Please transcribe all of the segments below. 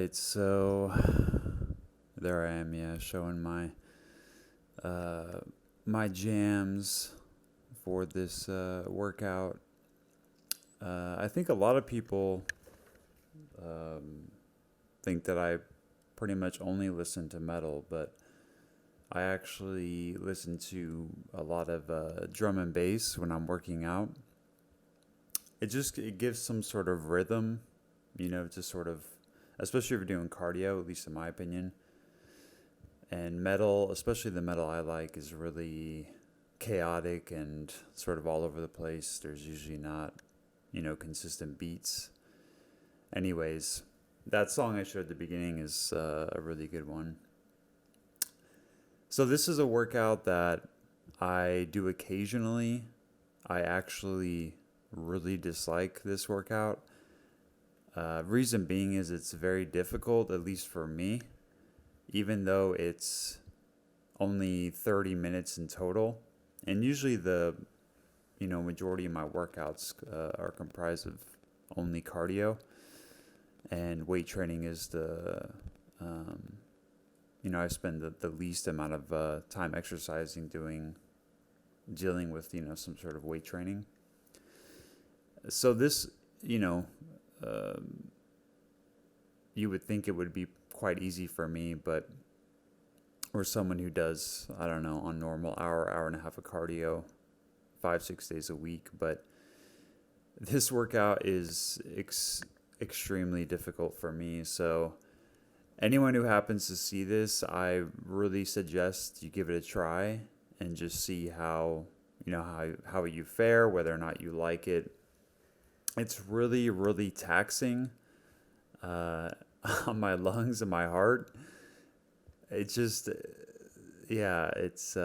right, so there I am, yeah, showing uh, my jams for this workout. I think a lot of people um, think that I pretty much only listen to metal, but I actually listen to a lot of drum and bass when I'm working out. It gives some sort of rhythm, to sort of, especially if you're doing cardio, at least in my opinion. And metal, especially the metal I like, is really chaotic and sort of all over the place. There's usually not, consistent beats. Anyways, that song I showed at the beginning is a really good one. So, this is a workout that I do occasionally. I actually really dislike this workout. Reason being is it's very difficult, at least for me, even though it's only 30 minutes in total. And usually the majority of my workouts are comprised of only cardio, and weight training is um, I spend the least amount of time exercising dealing with some sort of weight training. So this, you know um, you would think it would be quite easy for me, but or someone who does, I don't know, on normal hour and a half of cardio 5 6 days a week. But this workout is extremely difficult for me. So anyone who happens to see this, I really suggest you give it a try and just see how you fare, whether or not you like it. It's really, really taxing uh, on my lungs and my heart. It's just, yeah, it's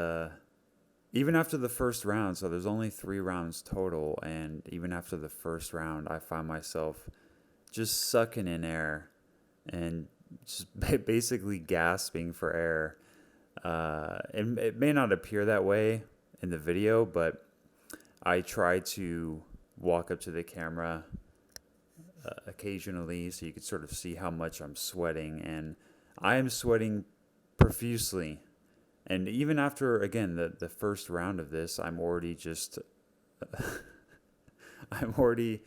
even after the first round. So there's only 3 rounds total, and even after the first round, I find myself just sucking in air and just basically gasping for air. It may not appear that way in the video, but I try to walk up to the camera occasionally so you can sort of see how much I'm sweating, and I am sweating profusely. And even after, again, the first round of this, I'm already just I'm already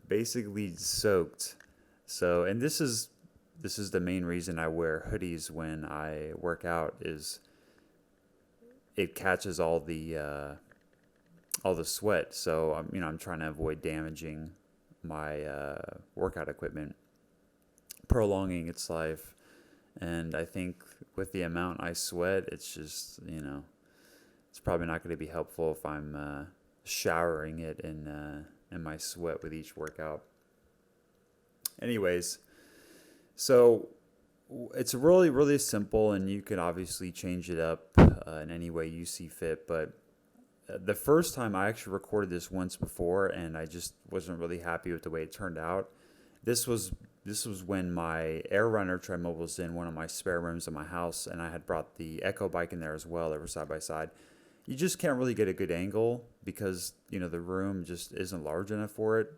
basically soaked. So, and this is the main reason I wear hoodies when I work out, is it catches all the sweat. So I'm trying to avoid damaging my workout equipment, prolonging its life. And I think with the amount I sweat, it's just it's probably not going to be helpful if I'm showering it in my sweat with each workout. Anyways, so it's really, really simple, and you can obviously change it up in any way you see fit. But the first time I actually recorded this once before, and I just wasn't really happy with the way it turned out. This was this was when my airrunner treadmill was in one of my spare rooms in my house, and I had brought the Echo bike in there as well. They were side by side. You just can't really get a good angle because the room just isn't large enough for it.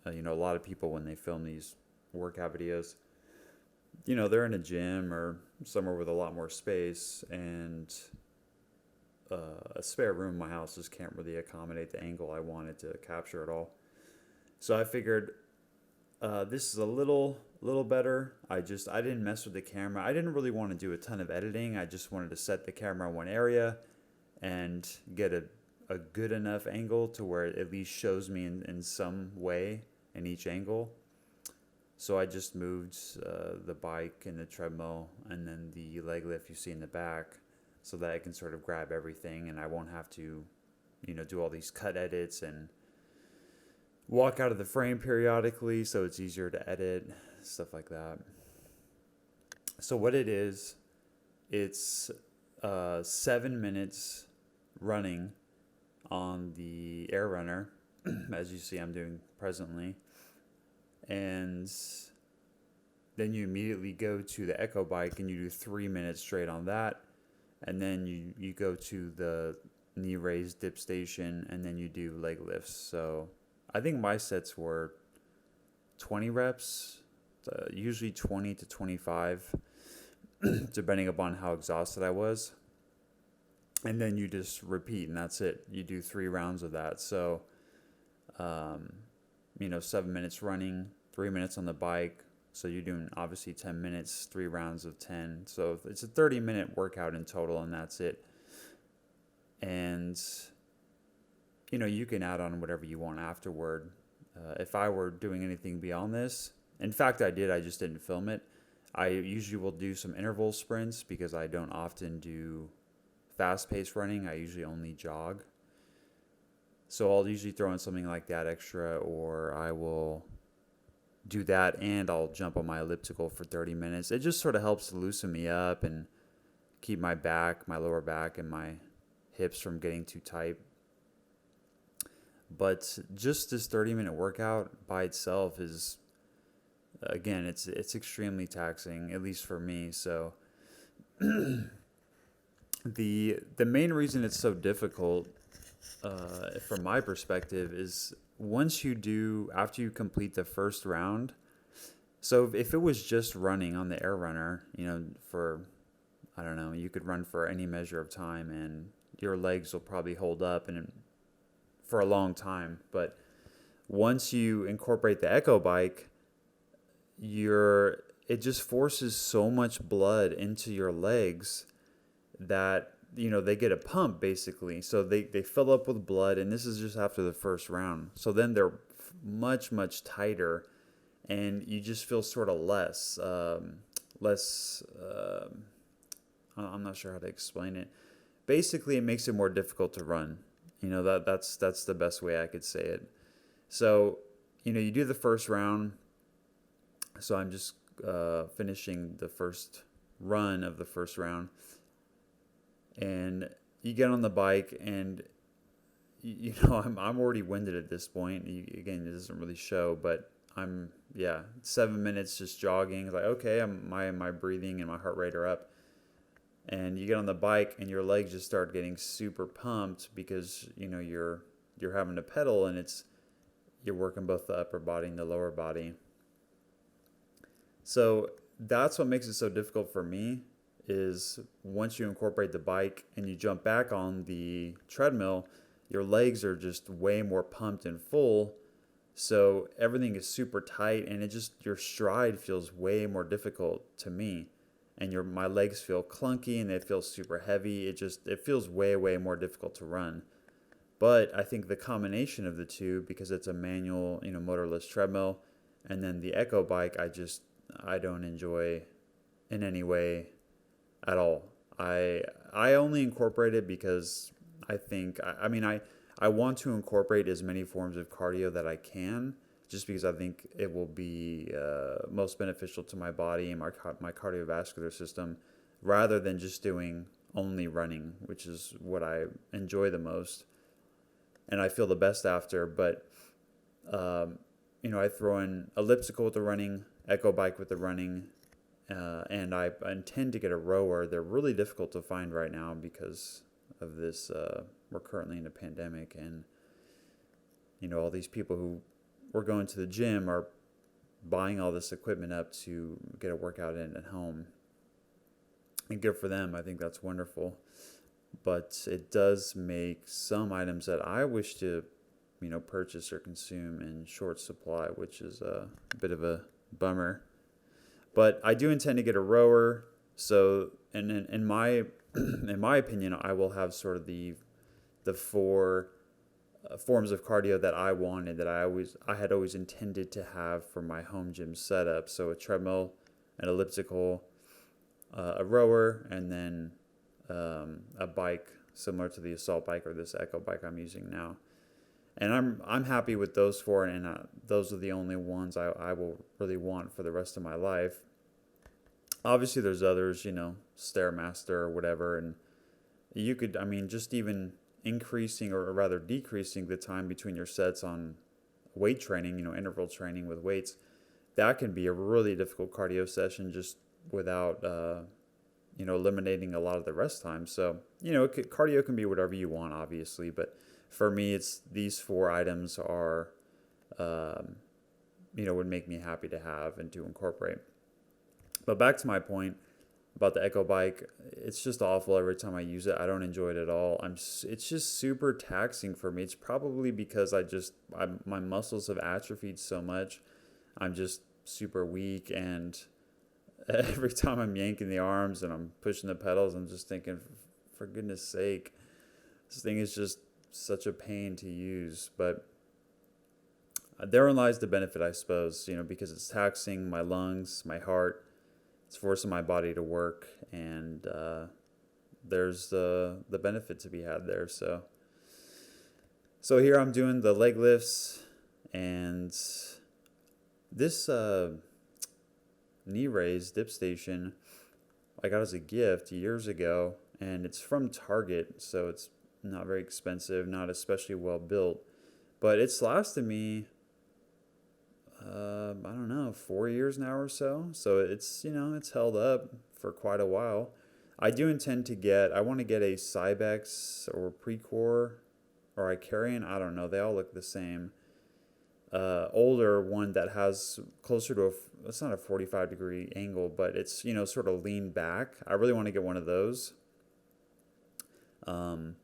A lot of people, when they film these workout videos, they're in a gym or somewhere with a lot more space, and a spare room in my house just can't really accommodate the angle I wanted to capture at all. So I figured this is a little better. I didn't mess with the camera. I didn't really want to do a ton of editing. I just wanted to set the camera in one area and get a good enough angle to where it at least shows me in some way in each angle. So I just moved the bike and the treadmill and then the leg lift you see in the back, so that I can sort of grab everything, and I won't have to, do all these cut edits and walk out of the frame periodically, so it's easier to edit, stuff like that. So what it is, it's 7 minutes running on the air runner, as you see I'm doing presently. And then you immediately go to the Echo bike and you do 3 minutes straight on that. And then you go to the knee raise dip station, and then you do leg lifts. So I think my sets were 20 reps usually 20 to 25, depending upon how exhausted I was. And then you just repeat, and that's it. You do 3 rounds of that. So, um, 7 minutes running, 3 minutes on the bike. So you're doing obviously 10 minutes, 3 rounds of 10. So it's a 30-minute workout in total, and that's it. And, you can add on whatever you want afterward. If I were doing anything beyond this, in fact, I did, I just didn't film it. I usually will do some interval sprints because I don't often do fast-paced running. I usually only jog. So I'll usually throw in something like that extra, or I will do that and I'll jump on my elliptical for 30 minutes. It just sort of helps to loosen me up and keep my back, my lower back, and my hips from getting too tight. But just this 30-minute workout by itself is, again, it's extremely taxing, at least for me. So the main reason it's so difficult, from my perspective, is after you complete the first round. So if it was just running on the airrunner, for, I don't know, you could run for any measure of time and your legs will probably hold up and for a long time. But once you incorporate the Echo bike, it just forces so much blood into your legs that they get a pump basically. So they fill up with blood, and this is just after the first round. So then they're much tighter, and you just feel sort of less. I'm not sure how to explain it. Basically, it makes it more difficult to run. That's the best way I could say it. So you do the first round. So I'm just finishing the first run of the first round. And you get on the bike, and I'm already winded at this point. Again, it doesn't really show, but I'm 7 minutes just jogging. Like, okay, my breathing and my heart rate are up. And you get on the bike, and your legs just start getting super pumped because you're having to pedal, and you're working both the upper body and the lower body. So that's what makes it so difficult for me. Is once you incorporate the bike and you jump back on the treadmill, your legs are just way more pumped and full. So everything is super tight, and your stride feels way more difficult to me. And my legs feel clunky and they feel super heavy. It feels way more difficult to run. But I think the combination of the two, because it's a manual, motorless treadmill, and then the Echo bike, I don't enjoy in any way at all. I only incorporate it because I think, I want to incorporate as many forms of cardio that I can, just because I think it will be most beneficial to my body and my cardiovascular system, rather than just doing only running, which is what I enjoy the most and I feel the best after. But I throw in elliptical with the running, Echo bike with the running, and I intend to get a rower. They're really difficult to find right now because of this. We're currently in a pandemic, and all these people who were going to the gym are buying all this equipment up to get a workout in at home. And good for them. I think that's wonderful. But it does make some items that I wish to, purchase or consume in short supply, which is a bit of a bummer. But I do intend to get a rower. So, and in my opinion, I will have sort of the 4 forms of cardio that I wanted, that I had always intended to have for my home gym setup. So a treadmill, an elliptical, a rower, and then a bike similar to the assault bike or this Echo bike I'm using now. And I'm happy with those 4, and those are the only ones I will really want for the rest of my life. Obviously, there's others, Stairmaster or whatever, and you could, just even increasing or rather decreasing the time between your sets on weight training, interval training with weights, that can be a really difficult cardio session just without, eliminating a lot of the rest time. So, cardio can be whatever you want, obviously, but for me, it's these 4 items are would make me happy to have and to incorporate. But back to my point about the Echo bike, it's just awful every time I use it. I don't enjoy it at all. It's just super taxing for me. It's probably because my muscles have atrophied so much. I'm just super weak, and every time I'm yanking the arms and I'm pushing the pedals, I'm just thinking, for goodness sake, this thing is just such a pain to use. But therein lies the benefit, I suppose, because it's taxing my lungs, my heart, it's forcing my body to work, and there's the benefit to be had there. So here I'm doing the leg lifts, and this knee raise dip station I got as a gift years ago, and it's from Target, so it's not very expensive, not especially well built, but it's lasted me I don't know, 4 years now or so. So it's held up for quite a while. I want to get a Cybex or Precor or Icarian. I don't know. They all look the same. Older one that has closer to it's not a 45-degree angle, but it's, sort of lean back. I really want to get one of those. One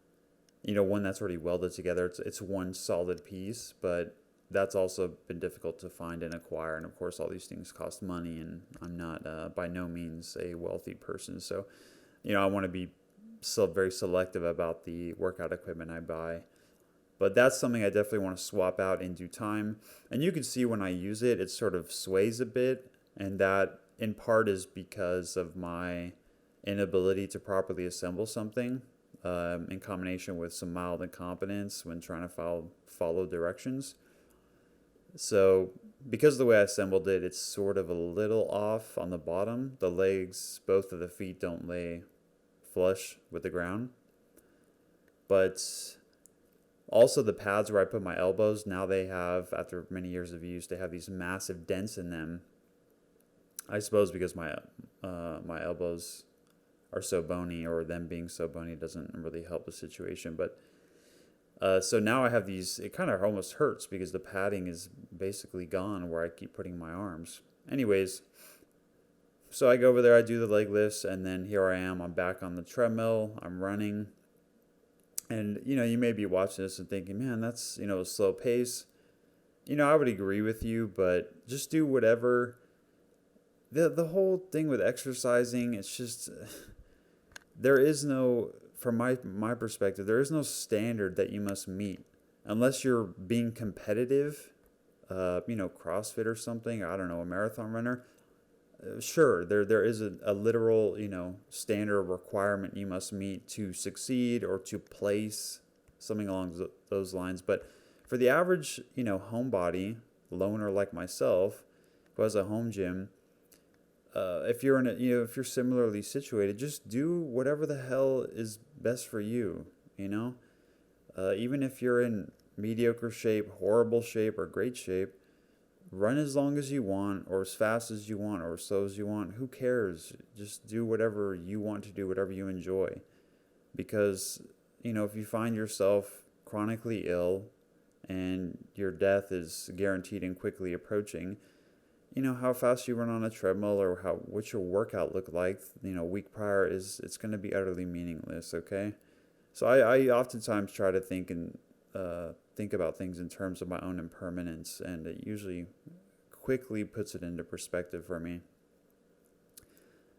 that's already welded together. It's one solid piece, but that's also been difficult to find and acquire. And of course, all these things cost money, and I'm not by no means a wealthy person. So, I want to be very selective about the workout equipment I buy. But that's something I definitely want to swap out in due time. And you can see when I use it, it sort of sways a bit. And that in part is because of my inability to properly assemble something, in combination with some mild incompetence when trying to follow directions. So because of the way I assembled it, it's sort of a little off on the bottom. The legs, both of the feet, don't lay flush with the ground. But also the pads where I put my elbows, now they have, after many years of use, they have these massive dents in them. I suppose because my elbows are so bony, or them being so bony doesn't really help the situation. But so now I have these, it kind of almost hurts because the padding is basically gone where I keep putting my arms. Anyways, so I go over there, I do the leg lifts, and then here I am, I'm back on the treadmill, I'm running. And, you may be watching this and thinking, man, that's, a slow pace. I would agree with you, but just do whatever. The whole thing with exercising, it's just, there is no, from my perspective, there is no standard that you must meet unless you're being competitive, CrossFit or something. I don't know, a marathon runner. Sure, there is a literal, standard requirement you must meet to succeed or to place, something along those lines. But for the average, homebody, loner like myself, who has a home gym, if you're if you're similarly situated, just do whatever the hell is best for you. Even if you're in mediocre shape, horrible shape, or great shape, run as long as you want, or as fast as you want, or as slow as you want. Who cares? Just do whatever you want to do, whatever you enjoy. Because, if you find yourself chronically ill and your death is guaranteed and quickly approaching, how fast you run on a treadmill or what your workout looked like, a week prior, it's going to be utterly meaningless, okay? So I oftentimes try to think about things in terms of my own impermanence, and it usually quickly puts it into perspective for me.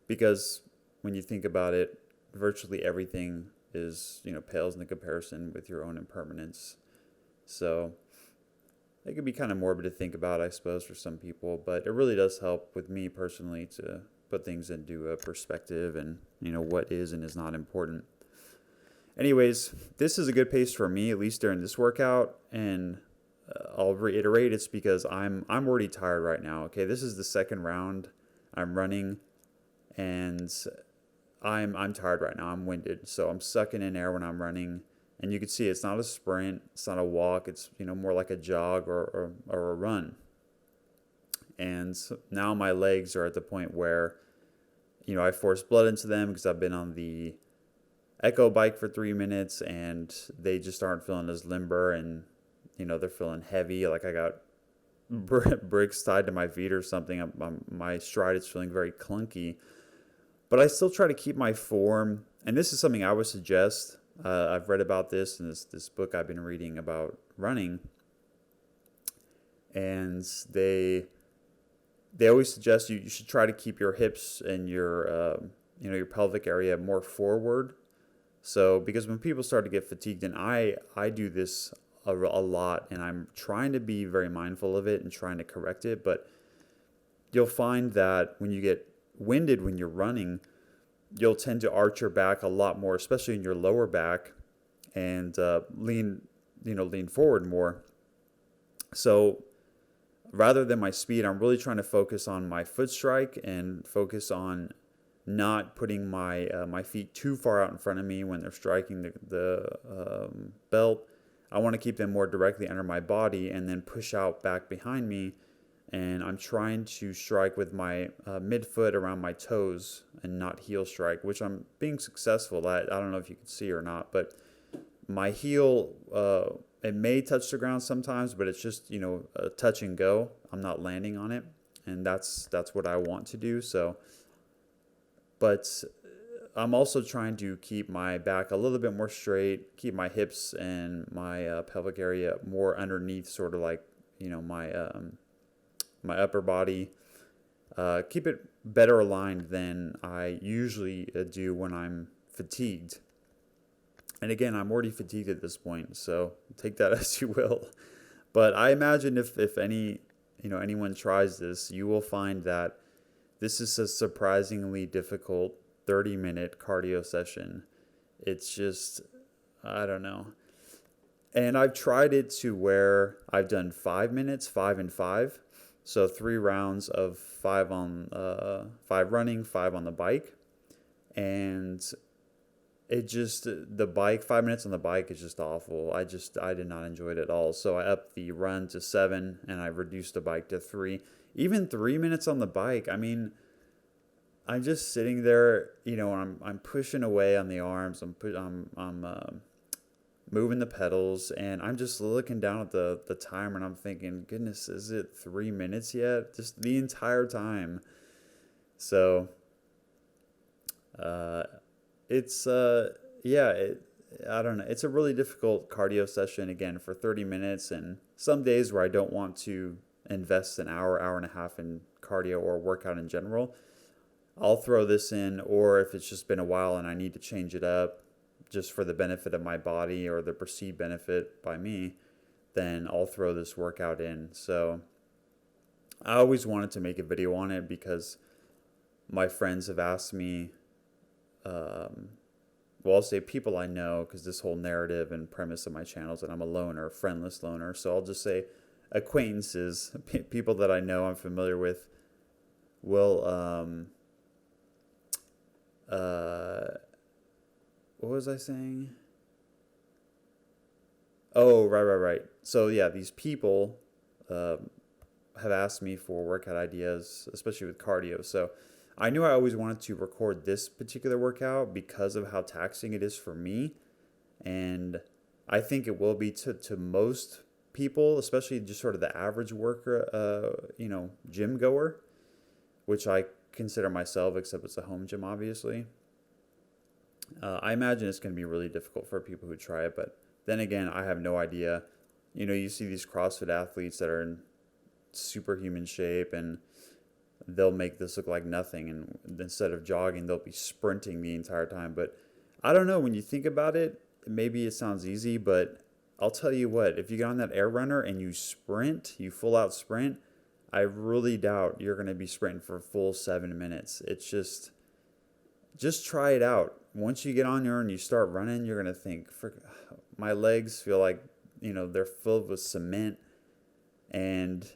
Because when you think about it, virtually everything is, pales in comparison with your own impermanence. So it could be kind of morbid to think about, I suppose, for some people, but it really does help with me personally to put things into a perspective and, what is and is not important. Anyways, this is a good pace for me, at least during this workout, and I'll reiterate, it's because I'm already tired right now. Okay, this is the second round I'm running, and I'm tired right now. I'm winded, so I'm sucking in air when I'm running. And you can see it's not a sprint, it's not a walk, it's more like a jog or a run. And so now my legs are at the point where, I force blood into them because I've been on the Echo bike for 3 minutes, and they just aren't feeling as limber, and they're feeling heavy. Like I got bricks tied to my feet or something. My stride is feeling very clunky, but I still try to keep my form. And this is something I would suggest. I've read about this in this book I've been reading about running, and they always suggest you should try to keep your hips and your pelvic area more forward. So because when people start to get fatigued, and I do this a lot, and I'm trying to be very mindful of it and trying to correct it, but you'll find that when you get winded when you're running, you'll tend to arch your back a lot more, especially in your lower back, and lean forward more. So rather than my speed, I'm really trying to focus on my foot strike and focus on not putting my feet too far out in front of me when they're striking the belt. I want to keep them more directly under my body and then push out back behind me. And I'm trying to strike with my midfoot around my toes and not heel strike, which I'm being successful at. I don't know if you can see or not, but my heel, it may touch the ground sometimes, but it's just, a touch and go. I'm not landing on it, and that's what I want to do. So, but I'm also trying to keep my back a little bit more straight, keep my hips and my pelvic area more underneath, sort of like, my upper body. Keep it better aligned than I usually do when I'm fatigued. And again, I'm already fatigued at this point, so take that as you will. But I imagine if anyone tries this, you will find that this is a surprisingly difficult 30-minute cardio session. It's just, I don't know. And I've tried it to where I've done 5 minutes, 5 and 5. So 3 rounds of 5 running, 5 on the bike. And the bike, 5 minutes on the bike is just awful. I did not enjoy it at all. So I upped the run to 7 and I reduced the bike to 3. Even 3 minutes on the bike, I mean, I'm just sitting there, I'm pushing away on the arms. I'm moving the pedals, and I'm just looking down at the timer, and I'm thinking, goodness, is it 3 minutes yet? Just the entire time. So, it's I don't know. It's a really difficult cardio session, again, for 30 minutes, and some days where I don't want to invest an hour and a half in cardio or workout in general, I'll throw this in. Or if it's just been a while and I need to change it up just for the benefit of my body or the perceived benefit by me, then I'll throw this workout in. So I always wanted to make a video on it because my friends have asked me, I'll say people I know, because this whole narrative and premise of my channel is that I'm a loner, a friendless loner. So I'll just say acquaintances, people that I know I'm familiar with, will, what was I saying? Oh, right. So yeah, these people have asked me for workout ideas, especially with cardio. So I knew I always wanted to record this particular workout because of how taxing it is for me. And I think it will be to most people, especially just sort of the average worker, gym goer, which I consider myself, except it's a home gym, obviously. I imagine it's going to be really difficult for people who try it, but then again, I have no idea. You see these CrossFit athletes that are in superhuman shape, and they'll make this look like nothing, and instead of jogging, they'll be sprinting the entire time. But I don't know, when you think about it, maybe it sounds easy, but I'll tell you what, if you get on that air runner and you sprint, you full out sprint, I really doubt you're going to be sprinting for a full 7 minutes. It's just try it out. Once you get on there and you start running, you're going to think, my legs feel like, they're filled with cement, and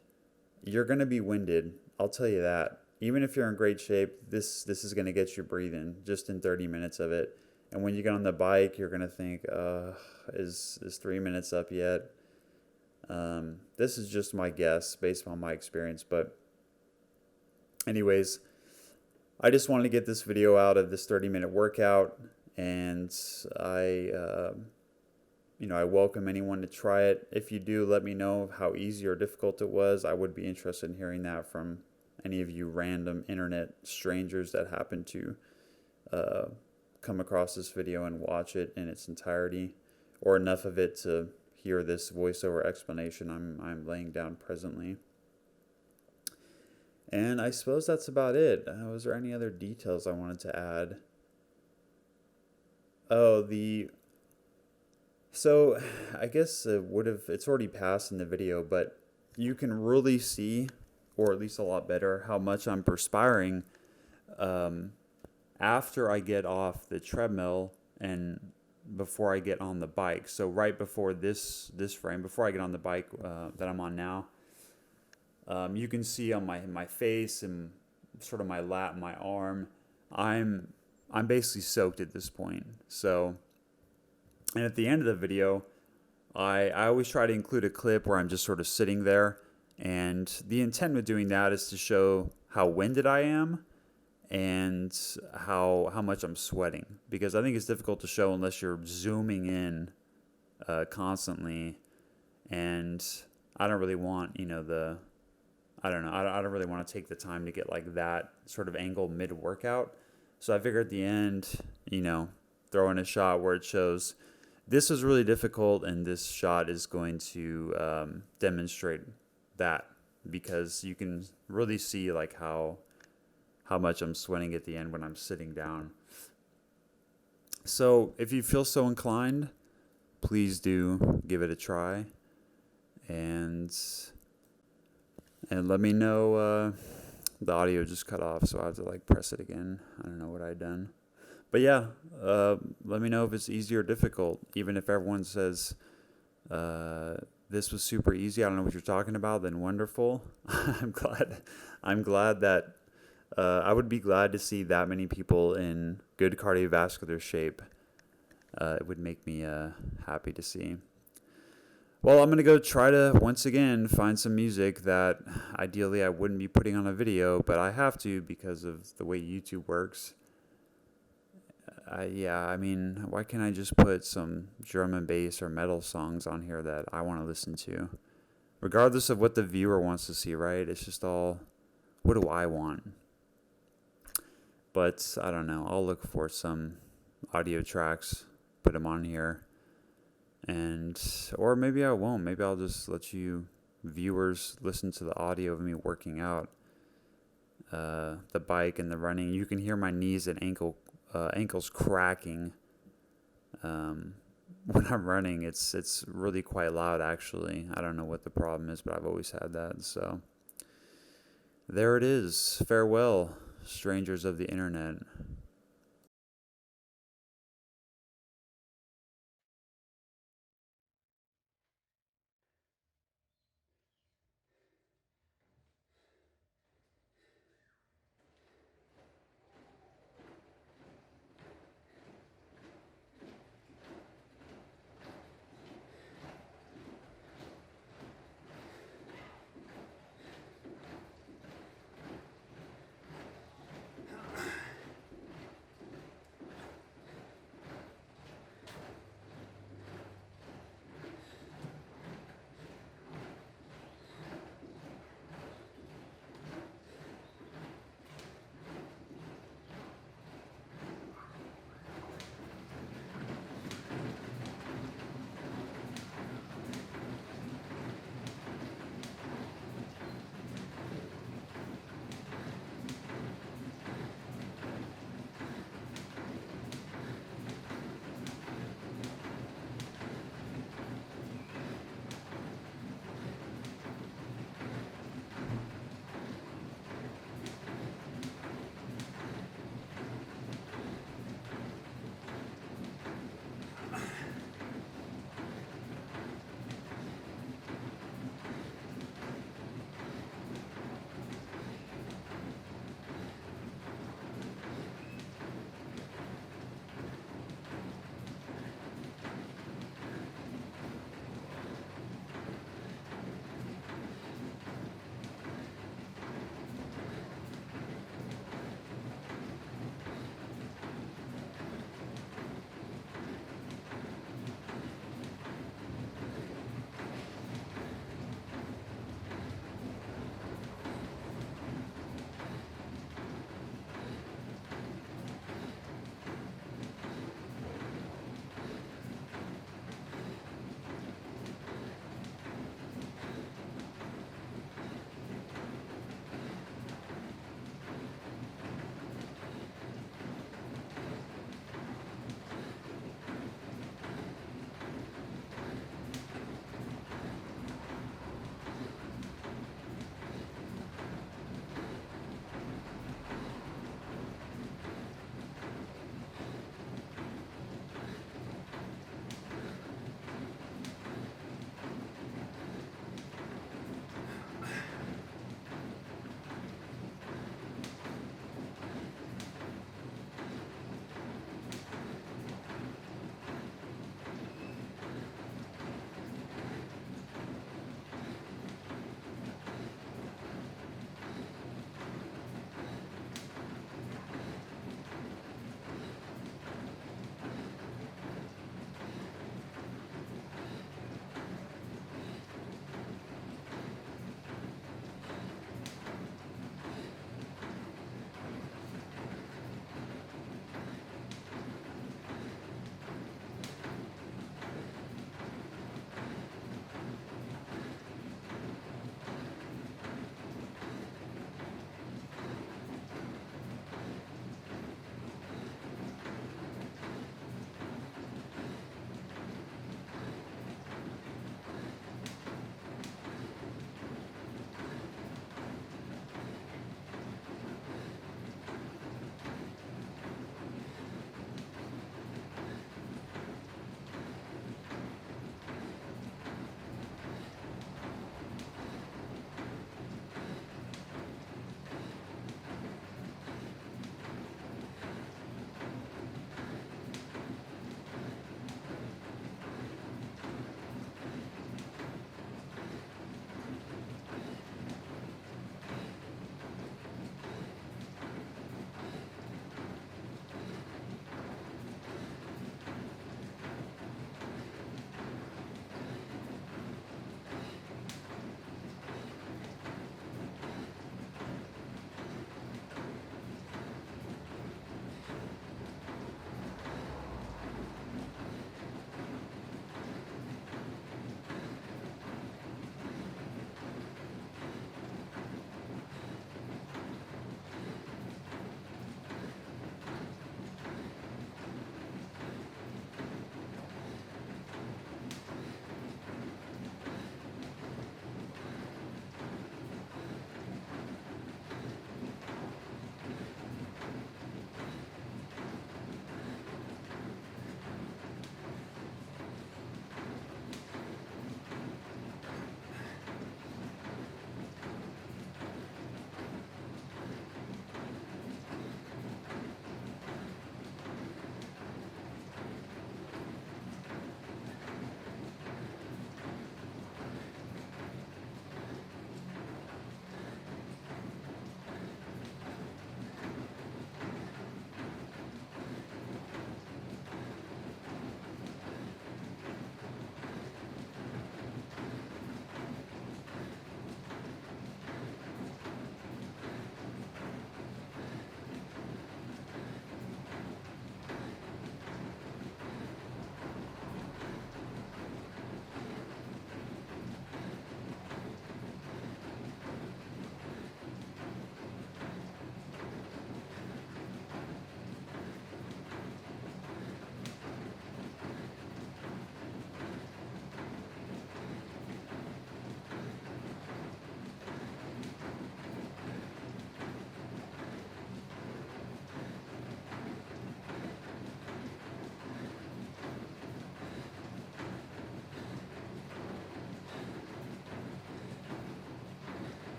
you're going to be winded. I'll tell you that. Even if you're in great shape, this is going to get you breathing just in 30 minutes of it. And when you get on the bike, you're going to think, is 3 minutes up yet? This is just my guess based on my experience. But anyways, I just wanted to get this video out of this 30-minute workout. And I I welcome anyone to try it. If you do, let me know how easy or difficult it was. I would be interested in hearing that from any of you random internet strangers that happen to come across this video and watch it in its entirety, or enough of it to hear this voiceover explanation I'm laying down presently. And I suppose that's about it. Was there any other details I wanted to add? Oh, so I guess it's already passed in the video, but you can really see, or at least a lot better, how much I'm perspiring after I get off the treadmill and before I get on the bike. So right before this frame, before I get on the bike that I'm on now, you can see on my face and sort of my lat, my arm, I'm basically soaked at this point. So, and at the end of the video, I always try to include a clip where I'm just sort of sitting there, and the intent with doing that is to show how winded I am and how much I'm sweating, because I think it's difficult to show unless you're zooming in constantly, and I don't really want I don't really want to take the time to get like that sort of angle mid-workout. So I figure at the end, throw in a shot where it shows this was really difficult, and this shot is going to demonstrate that, because you can really see like how much I'm sweating at the end when I'm sitting down. So if you feel so inclined, please do give it a try, and let me know. The audio just cut off, so I have to press it again. I don't know what I'd done. But yeah, let me know if it's easy or difficult. Even if everyone says this was super easy, I don't know what you're talking about, then wonderful. I'm glad that I would be glad to see that many people in good cardiovascular shape. It would make me happy to see. Well, I'm going to go try to, once again, find some music that ideally I wouldn't be putting on a video, but I have to because of the way YouTube works. Why can't I just put some drum and bass or metal songs on here that I want to listen to? Regardless of what the viewer wants to see, right? It's just all, what do I want? But I don't know. I'll look for some audio tracks, put them on here. Or maybe I won't. Maybe I'll just let you viewers listen to the audio of me working out, the bike and the running. You can hear my knees and ankles cracking when I'm running. It's really quite loud, actually. I don't know what the problem is, but I've always had that. So there it is. Farewell, strangers of the internet.